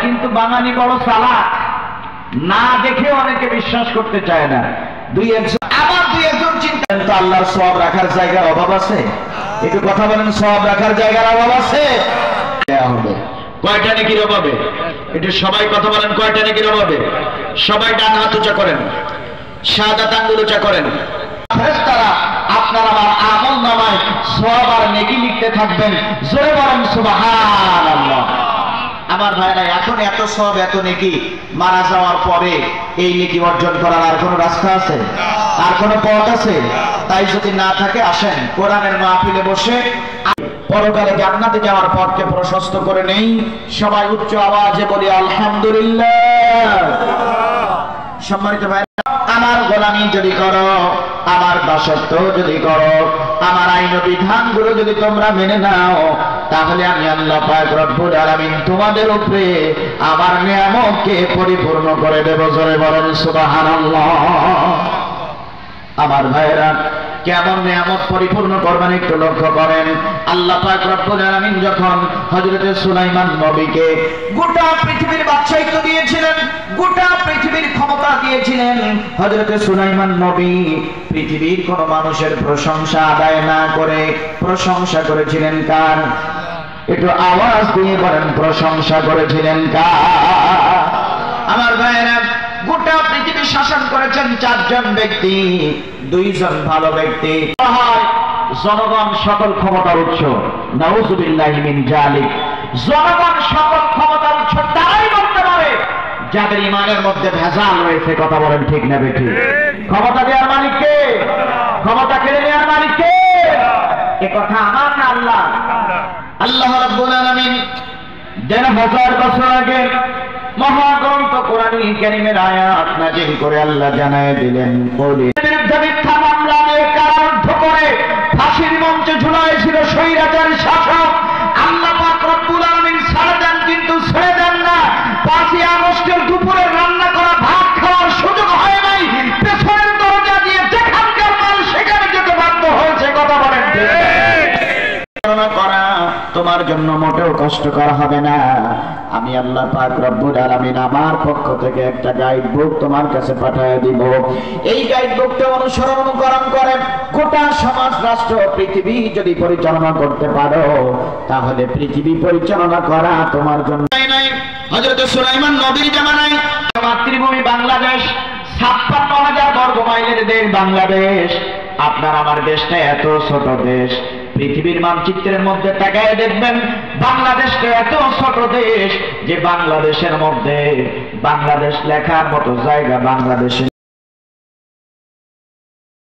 কিন্তু বাঙালি বড় চালাক, না দেখে অনেকে বিশ্বাস করতে চায় না। দুই একজন চিন্তা তো আল্লাহর সওয়াব রাখার জায়গার অভাব আছে? একটু কথা বলেন, সওয়াব রাখার জায়গার অভাব আছে? হবে কয়টা নেকির অভাবে? একটু সবাই কথা বলেন, কয়টা নেকির অভাবে? সবাই ডান হাত উঁচা করেন, শাহাদাত আঙ্গুল উঁচা করেন। ফেরেশতারা আপনার আমার আমল নামায় সওয়াব আর নেকি লিখতে থাকবেন। জোরে বলেন সুবহানাল্লাহ। আমার ভাইরা, এখন এত সওয়াব এত নেকি, মারা যাওয়ার পরে এই নেকি অর্জন করার আর কোনো রাস্তা আছে? আর কোনো পথ আছে? তাই যদি না থাকে, আসেন কোরআনের মাহফিলে বসে পরকালে জান্নাতে যাওয়ার পথকে প্রশস্ত করে নেই। সবাই উচ্চ আওয়াজে বলি আলহামদুলিল্লাহ। সম্মানিত ভাই, আমার গোলামি যদি করো, আমার দাসত্ব যদি করো, আমার আইন বিধানগুলো যদি তোমরা মেনে নাও, তাহলে আমি আল্লাহ পাক রব্বুল আলামিন তোমাদের উপরে আমার নিয়ামতকে পরিপূর্ণ করে দেব। জোরে বলেন সুবহানাল্লাহ। আমার ভাইরা, কেমন নিয়ামত পরিপূর্ণ করবেন একটু লক্ষ্য করেন। আল্লাহ পাক রব্বুল আলামিন যখন হযরত সুলাইমান নবীকে গোটা পৃথিবীর বাদশাহিত্ব দিয়েছিলেন, গোটা পৃথিবীর ক্ষমতা দিয়েছিলেন, হযরত সুলাইমান নবী পৃথিবীর কোন মানুষের প্রশংসা আদায় না করে প্রশংসা করেছিলেন কার? একটু আওয়াজ দিয়ে বলেন, প্রশংসা করেছিলেন কার? আমার ভাইরা, গোটা পৃথিবী শাসন করেছেন চারজন ব্যক্তি, দুইজন ভালো ব্যক্তি। জনগণ সকল ক্ষমতার উৎস, নাউযুবিল্লাহি মিন যালিক। জনগণ সকল ক্ষমতার উৎস তারাই বলতে পারে যাদের ইমানের মধ্যে ভেজাল রয়েছে। কথা বলেন ঠিক না বেঠিক? ক্ষমতা দেওয়ার মালিক কে? ক্ষমতা কেড়ে নেওয়ার মালিক কে? এ কথা আমার না আল্লাহ। আল্লাহ রাব্বুল আলামিন ১,৫০০ বছর আগে মহাগ্রন্থ কোরআনুল কারীমের আয়াত নাযিল করে আল্লাহ জানায় দিলেন, বিরুদ্ধে মিথ্যা মামলা নিয়ে কারারুদ্ধ করে ফাঁসির মঞ্চে ঝুলাইছিল স্বৈরাচারী শাসক। আল্লাহ পাক রব্বুল আলামিন ছেড়ে দেন, কিন্তু ছেড়ে দেন না। ৫ই আগস্টের দুপুরে রান্না করা ভাত খাওয়ার সুযোগ হয় নাই, পেছনের দরজা দিয়ে যেখানকার মাল সেখানে যেতে বাধ্য হয়েছে। কথা বলেন করা তোমার জন্য মোটেও কষ্টকর হবে না। আমি আল্লাহ পাক রব্বুল আলামিন আমার পক্ষ থেকে একটা গাইড বুক তোমার কাছে পাঠিয়ে দিব। এই গাইড বুকটা অনুসরণ অনুকরণ করে গোটা সমাজ, রাষ্ট্র, পৃথিবী যদি পরিচালনা করতে পারো, তাহলে পৃথিবী পরিচালনা করা তোমার জন্য নাই। হযরত সুলাইমান নবীর জামানায় মাতৃভূমি বাংলাদেশ, ৫৬,০০০ বর্গ মাইলের দেশ বাংলাদেশ। আপনার আমার দেশটা এত ছোট দেশ, পৃথিবীর মানচিত্রের মধ্যে তাকায় দেখবেন বাংলাদেশটা এত ছোট দেশ যে বাংলাদেশের মধ্যে বাংলাদেশ লেখার মতো জায়গা বাংলাদেশে